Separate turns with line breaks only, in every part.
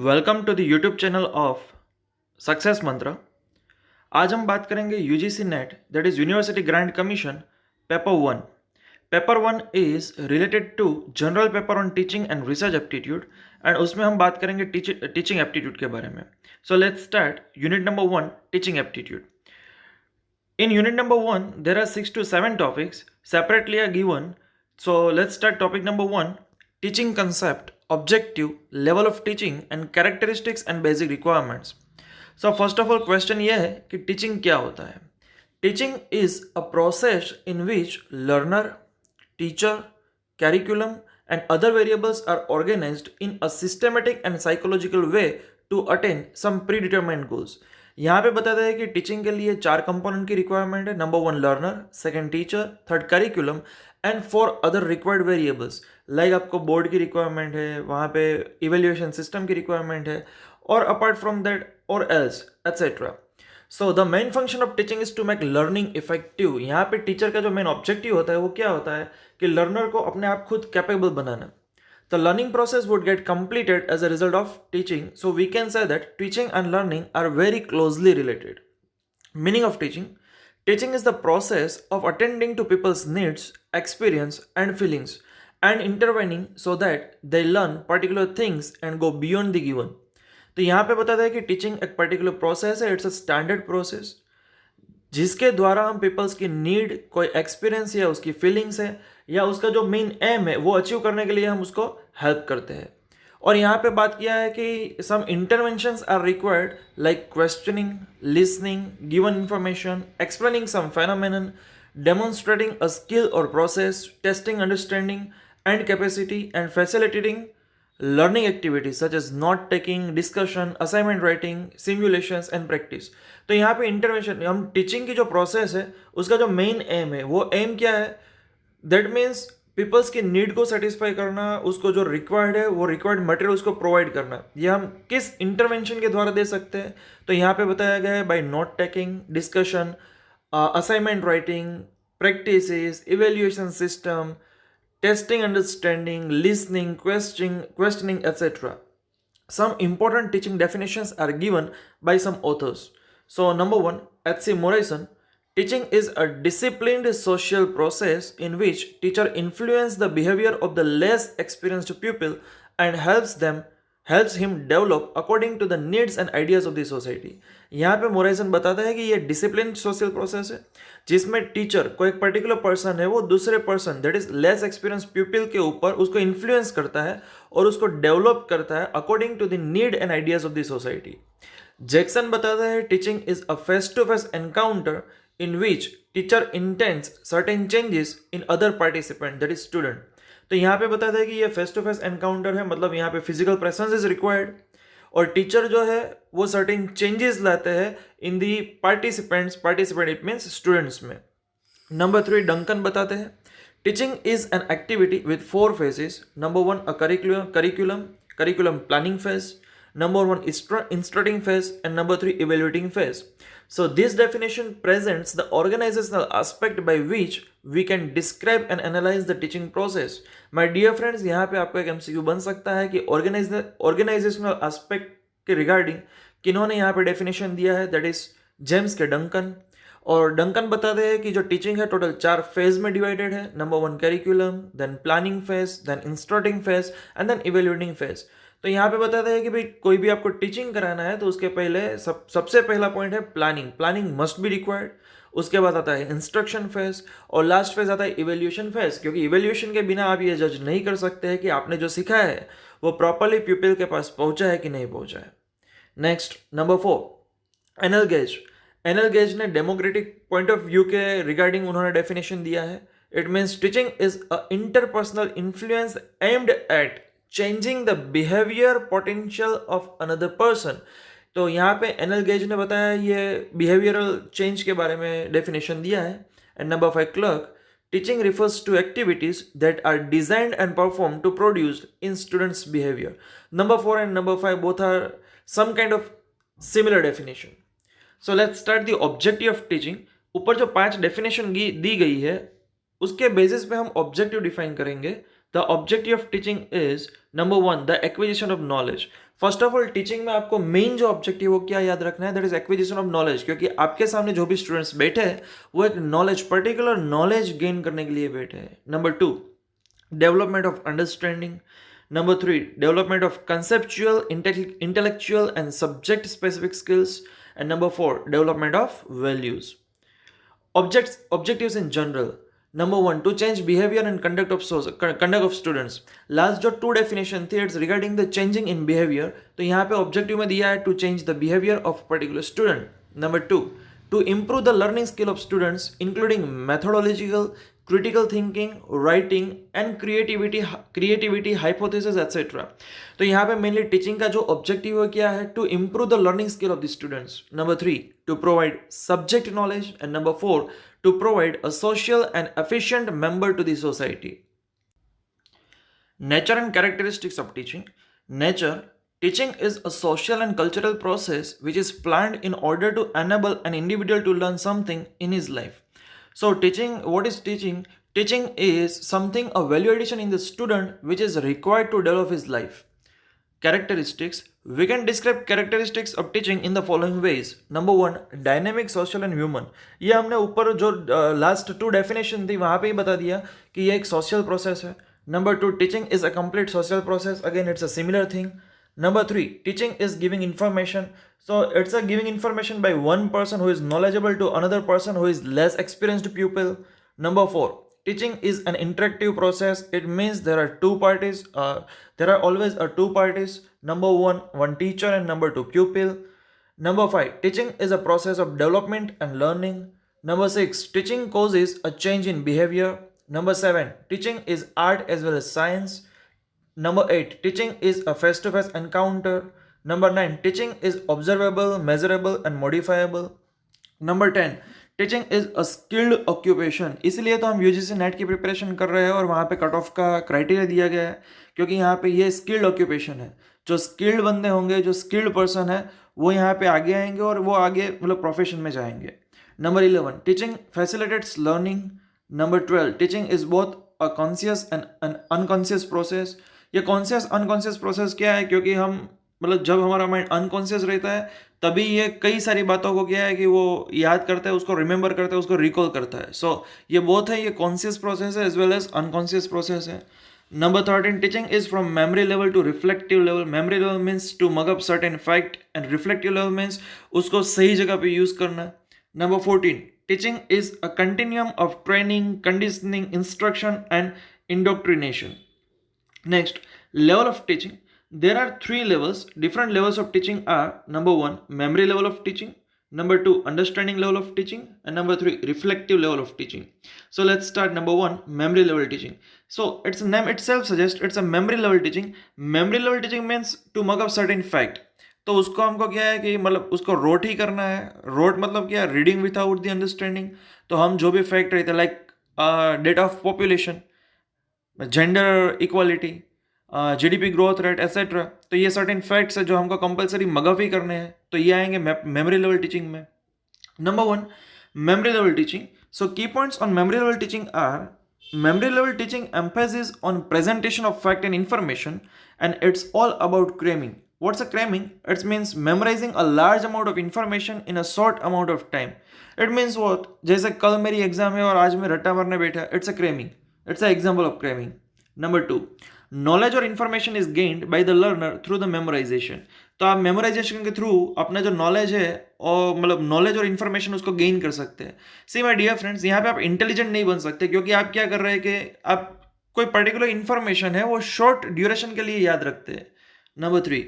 Welcome to the YouTube channel of success Mantra. आज हम बात करेंगे UGC NET that is university grant commission paper one. Paper one is related to general paper on teaching and research aptitude and उसमें हम बात करेंगे teaching aptitude के बारे में। So let's start unit number one, teaching aptitude. In unit number 1, there are 6 to 7 topics separately are given. So let's start topic number 1, teaching concept, objective, level of teaching and characteristics and basic requirements. So first of all question ये है कि teaching क्या होता है? Teaching is a process in which learner, teacher, curriculum and other variables are organized in a systematic and psychological way to attain some predetermined goals. यहाँ पे बताते हैं कि टीचिंग के लिए 4 कंपोनेंट की रिक्वायरमेंट है। Number 1 learner, second teacher, third curriculum and 4 other required variables. Like आपको बोर्ड की रिक्वायरमेंट है, वहाँ पे इवेल्युएशन सिस्टम की रिक्वायरमेंट है, और अपार्ट फ्रॉम दैट और else etcetera. So the main function of teaching is to make learning effective. यहाँ पे टीचर का जो मेन ऑब्जेक्टिव होता है वो क्या होता है कि लर्नर को अपने आप खुद capable banana. The learning process would get completed as a result of teaching, so we can say that teaching and learning are very closely related. Meaning of teaching: teaching is the process of attending to people's needs, experience and feelings and intervening so that they learn particular things and go beyond the given. तो यहाँ पे बताता है कि teaching एक particular process है, it's a standard process जिसके द्वारा हम पीपल्स की नीड, कोई एक्सपीरियंस या उसकी फीलिंग्स है या उसका जो मेन एम है वो अचीव करने के लिए हम उसको हेल्प करते हैं। और यहाँ पे बात किया है कि some interventions are required like questioning, listening, given information, explaining some phenomenon, demonstrating a skill और process, testing understanding and capacity and facilitating learning activities such as note taking, discussion, assignment writing, simulations and practice. तो यहाँ पे intervention, हम teaching की जो process है उसका जो मेन एम है वो एम क्या है? दैट मीन्स पीपल्स की नीड को सेटिस्फाई करना, उसको जो रिक्वायर्ड है वो रिक्वायर्ड मटेरियल उसको प्रोवाइड करना। ये हम किस इंटरवेंशन के द्वारा दे सकते हैं? तो यहाँ पे बताया गया है by note taking, discussion, assignment writing, practices, evaluation system, testing understanding, listening, questioning, etc. Some important teaching definitions are given by some authors. So number 1, H.C. Morrison: teaching is a disciplined social process in which teacher influence the behavior of the less experienced pupil and helps him develop according to the needs and ideas of the society. यहाँ पे मोराइसन बताता है कि ये discipline social process है जिसमें teacher को एक पर्टिकुलर पर्सन है वो दूसरे person that is less experience people के ऊपर उसको इन्फ्लुएंस करता है और उसको डेवलप करता है according to the need and ideas of the society. Jackson बताता है teaching is a face to face encounter in which teacher intends certain changes in other participant that is student. तो यहाँ पे बताता है कि ये फेस टू फेस एनकाउंटर है, मतलब यहाँ पे फिजिकल प्रेजेंस इज रिक्वायर्ड और टीचर जो है वो सर्टेन चेंजेस लाते हैं in the participant it means students में। नंबर 3 डंकन बताते हैं teaching is an activity with 4 phases. Number 1 a curriculum planning phase, number 1 is instructing phase and number 3 evaluating phase. So this definition presents the organizational aspect by which we can describe and analyze the teaching process. My dear friends, यहाँ पे आपको एक MCQ बन सकता है कि organizational aspect के regarding किन्होंने यहाँ पे डेफिनेशन दिया है, that is James K Duncan. और डंकन बताते हैं कि जो टीचिंग है टोटल 4 फेज में डिवाइडेड है। Number 1 curriculum, then planning phase, then instructing phase and then evaluating phase. तो यहाँ पे बताते हैं कि भाई कोई भी आपको टीचिंग कराना है तो उसके पहले सबसे पहला पॉइंट है प्लानिंग मस्ट बी रिक्वायर्ड। उसके बाद आता है इंस्ट्रक्शन फेज और लास्ट फेज आता है इवेल्युएशन फेज, क्योंकि इवेल्युएशन के बिना आप ये जज नहीं कर सकते हैं कि आपने जो सीखा है वो प्रॉपरली पीपल के पास पहुंचा है कि नहीं पहुंचा है। नेक्स्ट नंबर 4 एनल गेज ने डेमोक्रेटिक पॉइंट ऑफ व्यू के रिगार्डिंग उन्होंने डेफिनेशन दिया है। It means teaching is a interpersonal influence aimed at changing the behaviour potential of another person. तो यहाँ पे एनल गेज ने बताया ये बिहेवियरल चेंज के बारे में डेफिनेशन दिया है। And number 5 Clark teaching refers to activities that are designed and perform to produce in students behaviour. Number 4 and number 5 both are some kind of similar definition. So let's start the objective of teaching. ऊपर जो 5 definition दी गई है उसके basis पे हम objective define करेंगे। The objective of teaching is number one the acquisition of knowledge. First of all teaching में आपको मेन जो ऑब्जेक्टिव वो क्या याद रखना है, that is acquisition of knowledge. क्योंकि आपके सामने जो भी स्टूडेंट्स बैठे हैं वो एक नॉलेज, पर्टिकुलर नॉलेज गेन करने के लिए बैठे हैं. Number two, development of understanding. Number three, development of conceptual, intellectual and subject specific skills. And number four, development of values. Objectives in general. Number one, to change behavior and conduct of students. Last जो two definition थी, it's regarding the changing in behavior. तो यहाँ पे objective में दिया है to change the behavior of particular student. Number two, to improve the learning skill of students, including methodological, critical thinking, writing and creativity, hypothesis, etc. तो यहाँ पे mainly teaching का जो ऑब्जेक्टिव है क्या है, to improve the learning skill of the students. Number three, to provide subject knowledge. And number four, to provide a social and efficient member to the society. Nature and characteristics of teaching. Nature. Teaching is a social and cultural process which is planned in order to enable an individual to learn something in his life. So teaching, what is teaching? Teaching is something, a value addition in the student which is required to develop his life. Characteristics. We can describe characteristics of teaching in the following ways. Number one, dynamic, social and human. ये हमने ऊपर जो last to definition थी वहाँ पे ही बता दिया कि ये एक सोशल प्रोसेस है. Number two, teaching is a complete social process. Again it's a similar thing. Number three, teaching is giving information. So it's a giving information by one person who is knowledgeable to another person who is less experienced pupil. Number four, teaching is an interactive process. It means there are two parties. There are always two parties. Number one teacher and number two pupil. Number five, teaching is a process of development and learning. Number six, teaching causes a change in behavior. Number seven, teaching is art as well as science. Number eight, teaching is a face-to-face encounter. Number nine, teaching is observable, measurable and modifiable. Number 10, teaching is a skilled occupation. इसलिए तो हम UGC net की preparation कर रहे हैं और वहाँ पे कट ऑफ का क्राइटेरिया दिया गया है, क्योंकि यहाँ पे ये स्किल्ड ऑक्यूपेशन है. जो स्किल्ड बंदे होंगे, जो स्किल्ड पर्सन है, वो यहाँ पे आगे आएंगे और वो आगे मतलब प्रोफेशन में जाएंगे. Number 11, teaching facilitates learning. Number 12, teaching is both a conscious and N unconscious process. ये कॉन्शियस अनकॉन्शियस प्रोसेस क्या है, क्योंकि हम मतलब जब हमारा माइंड अनकॉन्शियस रहता है तभी ये कई सारी बातों को क्या है कि वो याद करता है, उसको रिमेंबर करता है, उसको रिकॉल करता है. सो ये बोथ है, ये कॉन्शियस प्रोसेस है as well as unconscious process है. Number 13, teaching is from memory level to reflective level. Memory level means to mug up certain fact and reflective level means उसको सही जगह पे यूज करना. Number 14, teaching is a continuum of training, conditioning, instruction and indoctrination. Next, level of teaching. There are three levels. Different levels of teaching are: number one, memory level of teaching; number two, understanding level of teaching; and number three, reflective level of teaching. So let's start. Number one, memory level teaching. So its name itself suggests it's a memory level teaching. Memory level teaching means to mug up certain fact. तो उसको हमको क्या है कि मतलब उसको road ही करना है. रोट मतलब क्या, रीडिंग विदाउट द अंडरस्टैंडिंग. तो हम जो भी फैक्ट रहते हैं like date of population, gender equality, GDP growth rate etcetera, तो ये सर्टेन फैक्ट्स है जो हमको कंपलसरी मगअप ही करने हैं. तो ये आएंगे मेमोरी लेवल टीचिंग में. Number one, memory level teaching. So key points on memory level teaching are: memory level teaching emphasis on presentation of fact and information, and it's all about cramming. What's a cramming? It means memorizing a large amount of information in a short amount of time. It means what? जैसे कल मेरी exam है और आज मैं रट्टा मारने बैठा, it's a cramming. It's an example of cramming. Number two, knowledge or information is gained by the learner through the memorization. तो आप मेमोराइजेशन के थ्रू अपना जो नॉलेज है और मतलब नॉलेज और इन्फॉर्मेशन उसको गेन कर सकते हैं. सी माय डियर फ्रेंड्स, यहाँ पे आप इंटेलिजेंट नहीं बन सकते, क्योंकि आप क्या कर रहे हैं कि आप कोई पर्टिकुलर इन्फॉर्मेशन है वो शॉर्ट ड्यूरेशन के लिए याद रखते हैं. Number three,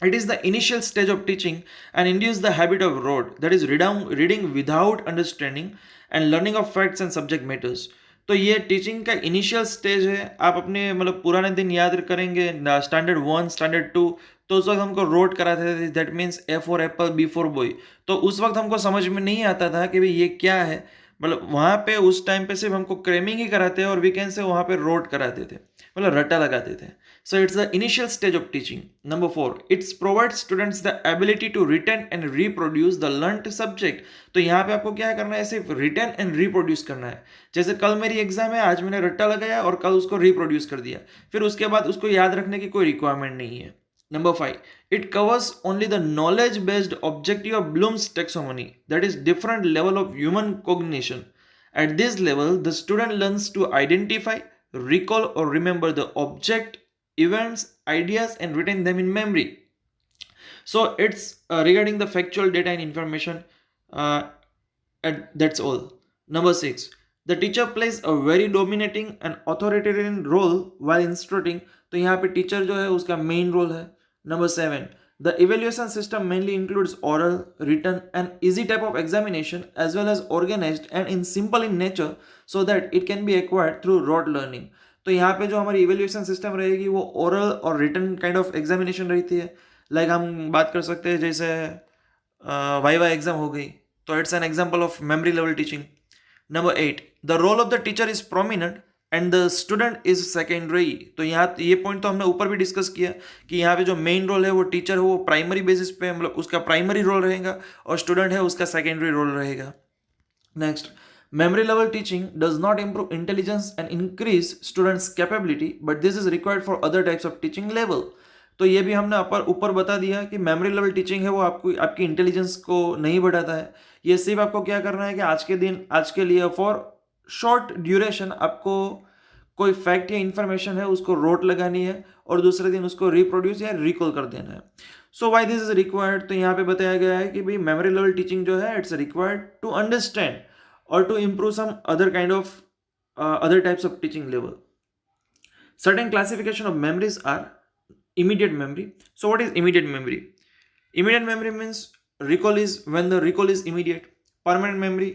it is the initial stage of teaching and induce the habit of rote, that is reading without understanding and learning of facts and subject matters. तो ये teaching का इनिशियल स्टेज है. आप अपने मतलब पुराने दिन याद करेंगे, स्टैंडर्ड 1, स्टैंडर्ड 2, तो उस वक्त हमको रोट कराते थे, that means A for apple, B for boy. तो उस वक्त हमको समझ में नहीं आता था कि भाई ये क्या है. मतलब वहाँ पे उस टाइम पे सिर्फ हमको क्रेमिंग ही कराते हैं और वीकेंड से वहाँ पे रोट कराते थे, मतलब रट्टा लगाते थे. So it's the initial stage of teaching. Number 4, it provides students the ability to retain and reproduce the learned subject. तो यहाँ पे आपको क्या करना है, सिर्फ रिटेन एंड रिप्रोड्यूस करना है. जैसे कल मेरी एग्जाम है, आज मैंने रट्टा लगाया और कल उसको रिप्रोड्यूस कर दिया, फिर उसके बाद उसको याद रखने की कोई रिक्वायरमेंट नहीं है. Number 5, it covers only the knowledge based objective of Bloom's taxonomy, that is different level of human cognition. At this level, the student learns to identify, recall or remember the object, events, ideas and retain them in memory. So it's regarding the factual data and information, and that's all. Number 6, the teacher plays a very dominating and authoritarian role while instructing. तो यहाँ पे teacher जो है उसका main role है. Number 7, the evaluation system mainly includes oral, written and easy type of examination as well as organized and in simple in nature so that it can be acquired through rote learning. तो यहाँ पे जो हमारी evaluation system रहेगी वो oral और written kind of examination रहती है. Like हम बात कर सकते हैं जैसे वाइवा एग्जाम हो गई, तो it's an example of memory level teaching. Number 8, the role of the teacher is prominent and the student is secondary. तो यहाँ ये पॉइंट तो हमने ऊपर भी डिस्कस किया कि यहाँ पे जो मेन रोल है वो टीचर है, वो प्राइमरी बेसिस पे मतलब उसका प्राइमरी रोल रहेगा और स्टूडेंट है उसका सेकेंडरी रोल रहेगा. Next, memory level teaching does not improve intelligence and increase students capability but this is required for other types of teaching level. तो ये भी हमने ऊपर बता दिया कि मेमोरी लेवल टीचिंग है वो आपकी इंटेलिजेंस को नहीं बढ़ाता है. ये सिर्फ आपको क्या करना है कि आज के लिए फॉर शॉर्ट ड्यूरेशन आपको कोई फैक्ट या इंफॉर्मेशन है उसको रोट लगानी है और दूसरे दिन उसको रिप्रोड्यूस या रिकॉल कर देना है. So why this is required, तो यहाँ पे बताया गया है कि भाई मेमोरी लेवल टीचिंग जो है इट्स रिक्वायर्ड टू अंडरस्टैंड और to improve some other kind of other types of teaching level. Certain classification of memories are immediate memory. So what is immediate memory? Immediate memory means recall is when the recall is immediate. Permanent memory,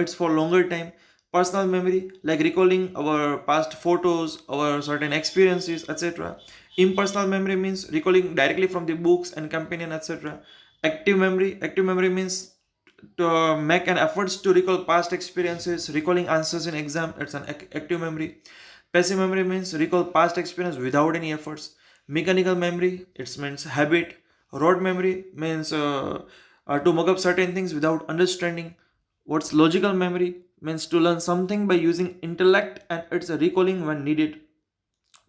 it's for longer time. Personal memory, like recalling our past photos, our certain experiences, etc. Impersonal memory means recalling directly from the books and companion, etc. Active memory means to make an efforts to recall past experiences, recalling answers in exam, it's an active memory. Passive memory means recall past experience without any efforts. Mechanical memory, it means habit. Rote memory means to mug up certain things without understanding. What's logical memory means to learn something by using intellect and it's a recalling when needed.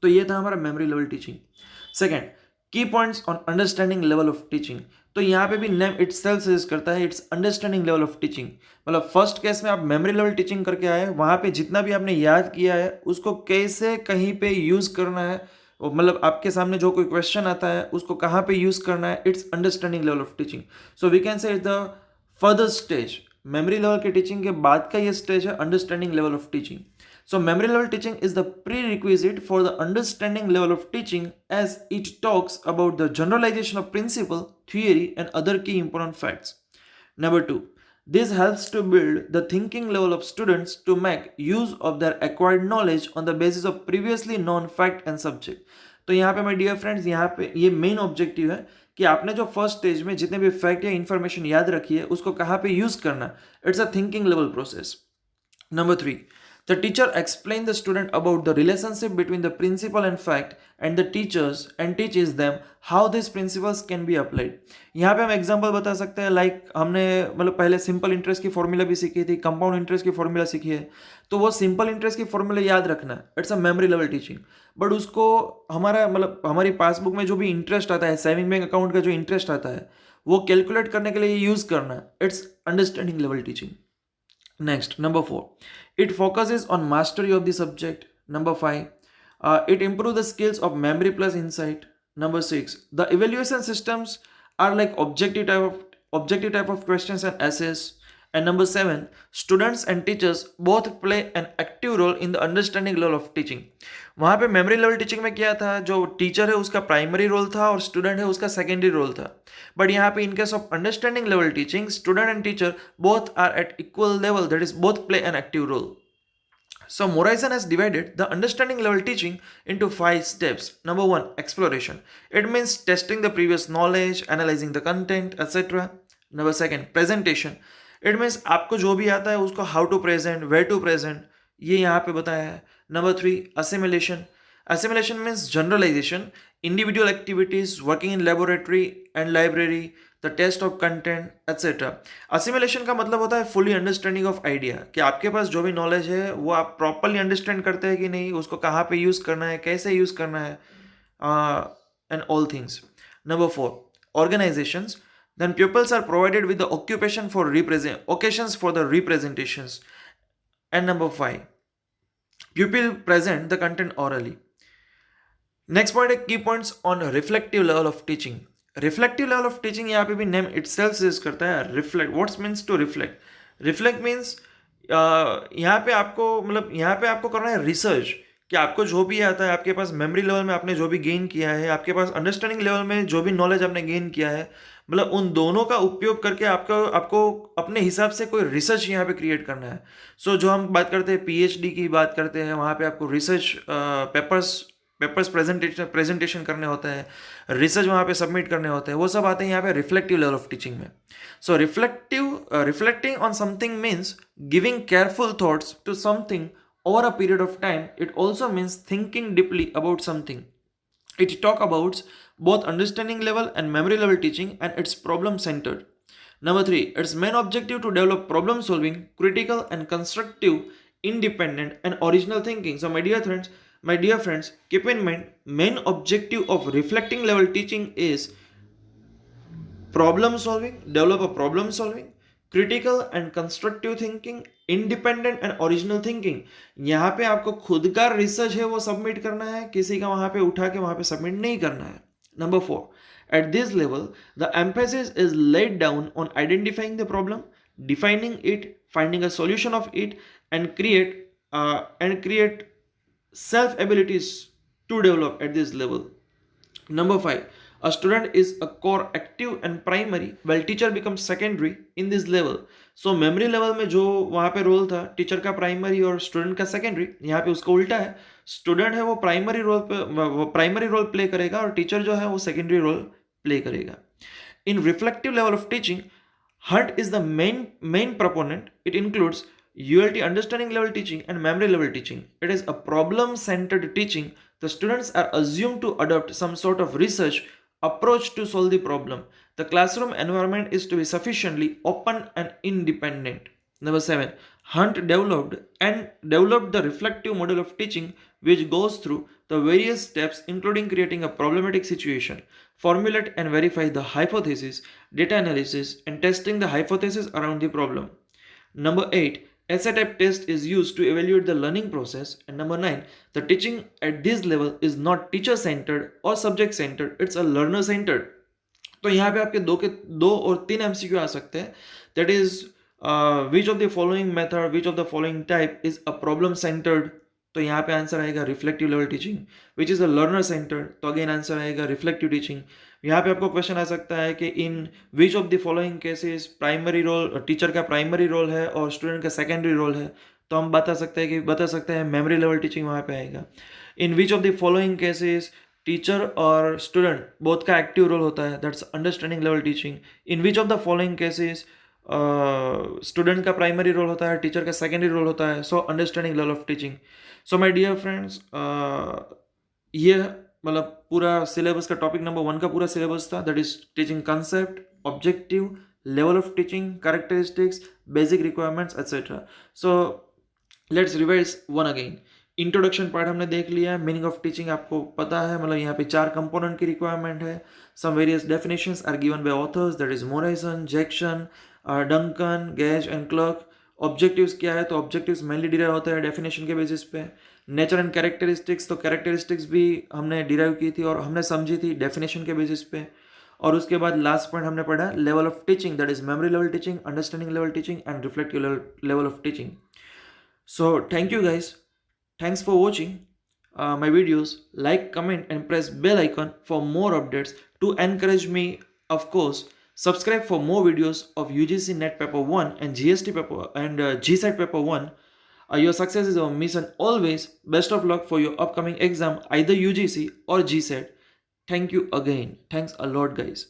तो ये था हमारा memory level teaching. Second, की points on understanding level of teaching. तो यहाँ पे भी name itself suggest करता है it's understanding level of teaching. मतलब फर्स्ट केस में आप मेमोरी लेवल टीचिंग करके आए, वहाँ पे जितना भी आपने याद किया है उसको कैसे कहीं पे यूज करना है, मतलब आपके सामने जो कोई क्वेश्चन आता है उसको कहाँ पे यूज करना है, it's understanding level of teaching. So we can say it's the further stage. Memory level के टीचिंग के बाद का ये स्टेज है understanding level of teaching. So memory level teaching is the prerequisite for the understanding level of teaching as it talks about the generalization of principle, theory and other key important facts. Number 2, this helps to build the thinking level of students to make use of their acquired knowledge on the basis of previously known fact and subject. तो यहाँ पे my dear friends, यहाँ पे ये main objective है कि आपने जो फर्स्ट स्टेज में जितने भी फैक्ट या इंफॉर्मेशन याद रखी है उसको कहाँ पे यूज करना. It's a thinking level process. Number 3, the teacher explains the student about the relationship between the principle and fact and the teaches them how these principles can be applied. यहाँ पे हम एग्जांपल बता सकते हैं, like हमने मतलब पहले simple interest की फॉर्मूला भी सीखी थी, कंपाउंड इंटरेस्ट की फॉर्मूला सीखी है, तो वो सिंपल इंटरेस्ट की फॉर्मूला याद रखना है, it's a memory level teaching. But उसको हमारी पासबुक में जो भी इंटरेस्ट आता है, सेविंग बैंक अकाउंट का जो इंटरेस्ट आता है वो कैलकुलेट करने के लिए यूज करना है, it's understanding level teaching. Next, number 4, it focuses on mastery of the subject. Number 5, it improves the skills of memory plus insight. Number 6, the evaluation systems are like objective type of questions and essays. And number 7, students and teachers both play an active role in the understanding level of teaching. वहाँ पे memory level teaching में क्या था, जो teacher है उसका primary role था और स्टूडेंट है उसका सेकेंडरी रोल था. बट यहाँ पे in case of understanding level teaching, student and teacher both are at equal level, that is both play an active role. So Morrison has divided the understanding level teaching into 5 steps. Number 1, exploration. It means testing the previous knowledge, analyzing the content, etc. Number 2, presentation. It means आपको जो भी आता है उसको how to present, where to present, ये यहाँ पे बताया है. Number 3, assimilation. Assimilation means generalization, individual activities, working in laboratory and library, the test of content, etc. Assimilation का मतलब होता है फुली अंडरस्टैंडिंग ऑफ आइडिया, कि आपके पास जो भी नॉलेज है वो आप प्रॉपरली अंडरस्टैंड करते हैं कि नहीं, उसको कहाँ पे यूज़ करना है, कैसे यूज़ करना है, and all things. Number 4, organizations. Then pupils are provided with the occupation for occasions for the representations. And number 5, pupil present the content orally. Next point है key points on reflective level of teaching. Reflective level of teaching यहाँ पे भी name itself suggest करता है. Reflect, what's means to reflect. Reflect means यहाँ पे आपको, मतलब यहाँ पे आपको करना है रिसर्च, कि आपको जो भी आता है, आपके पास मेमोरी लेवल में आपने जो भी गेन किया है, आपके पास अंडरस्टैंडिंग लेवल में जो भी नॉलेज आपने गेन किया है, मतलब उन दोनों का उपयोग करके आपको आपको अपने हिसाब से कोई रिसर्च यहाँ पे क्रिएट करना है. सो जो हम बात करते हैं पीएचडी की बात करते हैं, वहाँ पे आपको रिसर्च पेपर्स प्रेजेंटेशन करने होते हैं, रिसर्च वहाँ पे सबमिट करने होते हैं, वो सब आते हैं यहाँ पे रिफ्लेक्टिव लेवल ऑफ टीचिंग में. So reflecting on something means giving careful thoughts to something over a period of time. It also means thinking deeply about something. It talk about both understanding level and memory level teaching, and it's problem centered. Number 3, its main objective to develop problem solving, critical and constructive, independent and original thinking. So my dear friends, keep in mind, main objective of reflecting level teaching is problem solving, develop a problem solving, critical and constructive thinking, independent and original thinking. यहाँ पे आपको खुद का research है वो submit करना है, किसी का वहाँ पे उठा के वहाँ पे सबमिट नहीं करना है. Number 4, at this level the emphasis is laid down on identifying the problem, defining it, finding a solution of it, and create self abilities to develop at this level. Number 5, a student is a core active and primary while teacher becomes secondary in this level. So memory level में जो वहाँ पे role था teacher का primary और student का secondary, यहाँ पे उसका उल्टा है. स्टूडेंट है वो प्राइमरी रोल प्ले करेगा और टीचर जो है वो सेकेंडरी रोल प्ले करेगा. In reflective level of teaching, Hunt is the main proponent. It includes ULT, understanding level teaching, and memory level teaching. It is a problem-centered teaching. The students are assumed to adopt some sort of research approach to solve the problem. The classroom environment is to be sufficiently open and independent. Number 7, Hunt developed the reflective model of teaching, which goes through the various steps including creating a problematic situation, formulate and verify the hypothesis, data analysis, and testing the hypothesis around the problem. Number 8, SAT test is used to evaluate the learning process. And number 9, the teaching at this level is not teacher centered or subject centered, it's a learner centered. तो यहाँ पे आपके दो और तीन MCQ आ सकते हैं. That is which of the following method, which of the following type is a problem centered. तो यहाँ पे आंसर आएगा reflective level teaching. Which is a learner centred, तो अगेन आंसर आएगा रिफ्लेक्टिव टीचिंग. यहाँ पे आपको क्वेश्चन आ सकता है कि in which of the following cases primary role, teacher का प्राइमरी रोल है और स्टूडेंट का सेकेंडरी रोल है, तो हम बता सकते हैं मेमोरी लेवल टीचिंग वहाँ पे आएगा. In which of the following cases teacher और स्टूडेंट बोथ का एक्टिव रोल होता है, that's understanding level teaching. In which of the following cases student का प्राइमरी रोल होता है, टीचर का सेकेंडरी रोल होता है, so understanding level of teaching. So my dear friends, ये मतलब पूरा सिलेबस का टॉपिक नंबर 1 का पूरा सिलेबस था. That is teaching concept, objective, level of teaching, characteristics, basic requirements etcetera. So let's revise one again. Introduction part हमने देख लिया है. मीनिंग ऑफ टीचिंग आपको पता है, मतलब यहाँ पे 4 कंपोनेंट की रिक्वायरमेंट है. Some various definitions are given by authors, that is Morrison, Jackson, Duncan, Gage and Clark. Objectives क्या है, तो ऑब्जेक्टिव्स मेनली डिराइव होते हैं डेफिनेशन के बेसिस पे. नेचर एंड कैरेक्टरिस्टिक्स, तो कैरेक्टरिस्टिक्स भी हमने डिराइव की थी और हमने समझी थी डेफिनेशन के बेसिस पे. और उसके बाद लास्ट पॉइंट हमने पढ़ा level of teaching, that is memory level teaching, understanding level teaching and reflective level of teaching. So thank you guys. Thanks for watching my videos. Like, comment and press bell icon for more updates to encourage me. Of course, subscribe for more videos of UGC NET paper 1 and GST paper and GSET paper 1. Your success is our mission always. Best of luck for your upcoming exam, either UGC or GSET. Thank you again. Thanks a lot guys.